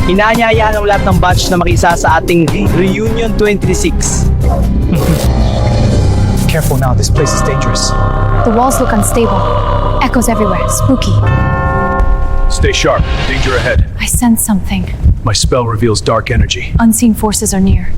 Inaanyayahan ng lahat ng batch na makisa sa ating Reunion 26. Careful now, this place is dangerous. The walls look unstable. Echoes everywhere. Spooky. Stay sharp, danger ahead. I sense something. My spell reveals dark energy. Unseen forces are near.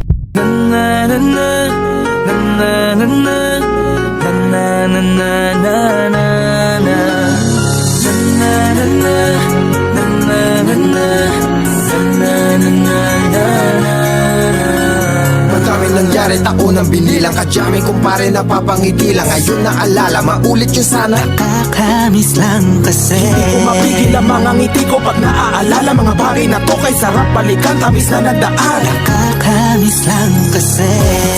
Madaming nangyari, taunang binilang kadyaming kumpare napapangiti lang. Ngayon naalala, maulit yun sana. Nakakamiss lang kasi Hindi ko mapigil ang mga ngiti ko pag naaalala. Mga bagay na to kay sarap balikan, tamis na nagdaan. Nakakamiss lang kasi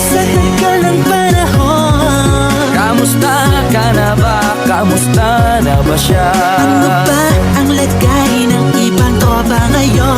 sa tagal ng panahon. Kamusta ka na ba? Kamusta na ba siya? Ano ba ang lagay ng ibang tropa ngayon?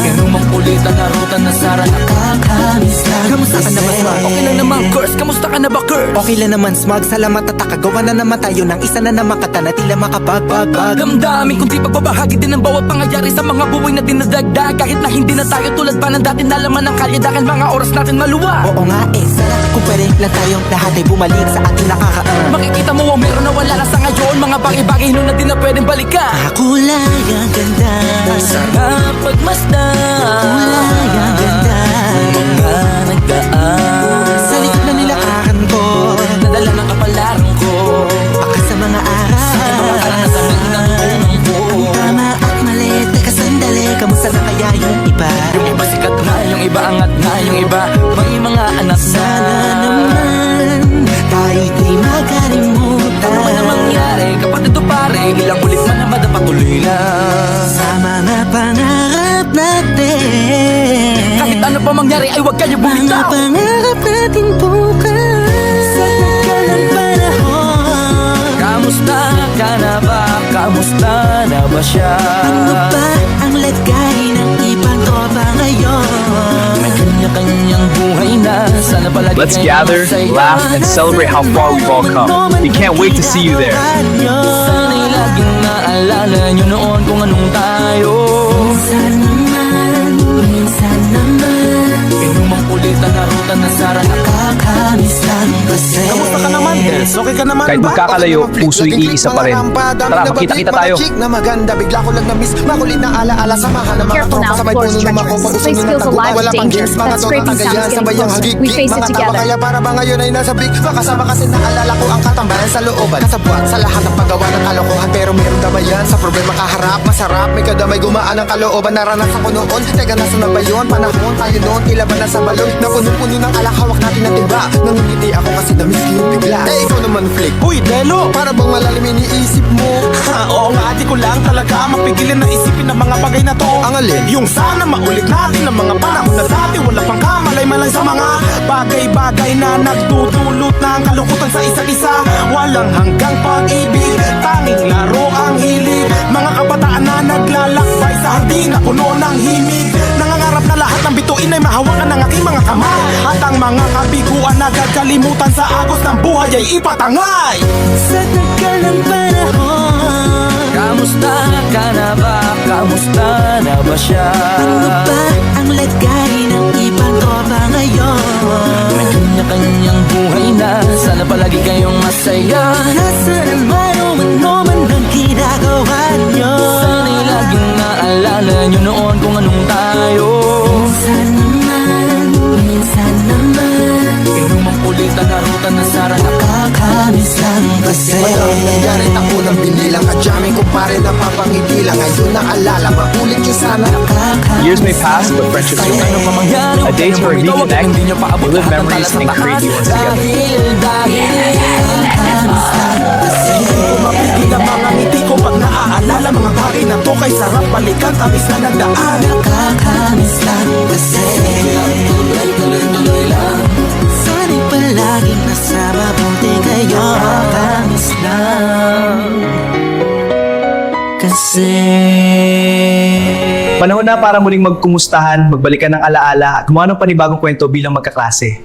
Inumang kulitan na rutan na sara. Nakakamiss lang Kamusta ka na ba, Smug? Okay lang naman, Curse. Kamusta ka na ba, Curse? Okay lang naman, Smug. Salamat at nakagawa na naman tayo ng isa na naman kata na tila makapagbag. Damdamin kundi pagbabahagi din ng bawat pangyayari sa mga buhay na dinadagdag. Kahit na hindi na tayo tulad pa ng dati na laman ng kalye. Dahil mga oras natin maluwa. Oo nga sana kung pwede lang tayong lahat ay bumalik sa ating nakakaan. Makikita mo ang meron na wala na sa ngayon. Mga bagay-bagay nun na di na pwedeng balikan. Kulay ang ganda, Sarap pagmasdan. kulay ang ganda. Mga nagdaan Sa likod na nilakaran ko, nadala ng kapalaran ko. baka sa mga araw. Mga karanasan ng unang ko. Tama at mali, teka sandali, kamusta na kaya yung iba? Yung iba sikat na, yung iba angat na, yung iba may mga anak na. Sana naman, tayo'y di makalimutan. Ano man ang mangyari, kapatid o pare, ilang ulit man na madapatuloy lang. Sa mga pangarap natin, Kahit ano pa mangyari ay huwag kayo mga bumitaw. pangarap natin bukas. Sa tagal ng panahon, Kamusta ka na ba? Kamusta na ba siya? ano ba ang lagay ng ibang tropa ngayon? May kanya-kanyang buhay na. Sana palagi Let's kayong gather, masaya. laugh, and celebrate how far we've all come. We can't wait to see you there. Sana'y laging naalala nyo noon kung anong tayo. Minsan naman, Inumang kulitan na rutan na sara. nakakamiss lang kasi. Kamusta ka naman, Tess? Okay ka naman Kahit ba? magkakalayo, Okay naman, puso'y flick, iisa pa rin. mga rampa, dami Tara, na magkita-kita bablik, tayo. mga chick na maganda, bigla ko lang na-miss. Makulit na alaala, samahan ng mga Careful tropa. now, Sabay floor is puno ng mga treacherous. kopang Place usunod na feels taguan. alive Wala with pang danger. games, mga That scraping totoo, sound is tagayan, getting sabay ang closer. hagik. We face it Mga tao together. kaya para ba ngayon ay nasa big? Makasama kasi naalala ko ang katambayan sa looban. Kasabwat sa lahat ng paggawa ng kalokohan, pero meron damayan. Sa problema kaharap, masarap, may kadamay gumaan ang kalooban. Naranasan ko noon, teka nasa na ba yun? Panahon tayo noon, tila ba nasa balon? Na puno-puno ng alak, hawak natin ang tiba. Nangingiti ako kasi na-miss ko yung bigla. Eh ikaw naman, Flick. Uy, Delo! Para bang malalim iniisip mo? Oo nga, di ko lang talaga mapigilin na isipin ang mga bagay na to. Ang alin? Yung sana maulit natin ang mga panahon na dati. Wala pang kamalay-malay sa mga bagay-bagay na nagdudulot ng kalungkutan sa isa't isa. Walang hanggang pag-ibig, tanging laro ang hilig. Mga kabataan na naglalakbay sa hardin na puno ng himig. Nangangarap na lahat ng bituin ay mahawakan ng aking mga kamay. At ang mga kabiguan na gagalimutan sa agos ng buhay ay ipatangay. Sa tagal ng panahon, Kamusta ka na ba? Kamusta na ba siya? ano ba ang lagay ng ibang tropa ngayon? May kanya-kanyang buhay na. Sana palagi kayong masaya. Nasaan naman o ano man ang ginagawa nyo? Sana'y laging naalala nyo noon kung anong tayo. Minsan naman, Inumang kulitan na rutan na sara. nakakamiss lang kasi. Madaming nangyari, taunang binilang kadyaming kumpare napapangiti lang. Ngayon naalala, maulit yun sana. Years may pass, but friendships Kahit ano remain. pa mangyari, A day to where we huwag connect, hindi nyo paabot we live lahat ng memories, talas ng and create takas. new ones together. Hindi ko mapigil ang mga ngiti ko pag naaalala. Mga bagay na to kay sarap balikan, tamis na nagdaan. Nakakamiss lang kasi. Tuloy lang. Sana'y palaging nasa mabuti kayo. Nakakamiss lang kasi. Panahon na para muling magkumustahan, magbalikan ng alaala at gumawa ng panibagong kwento bilang magkaklase.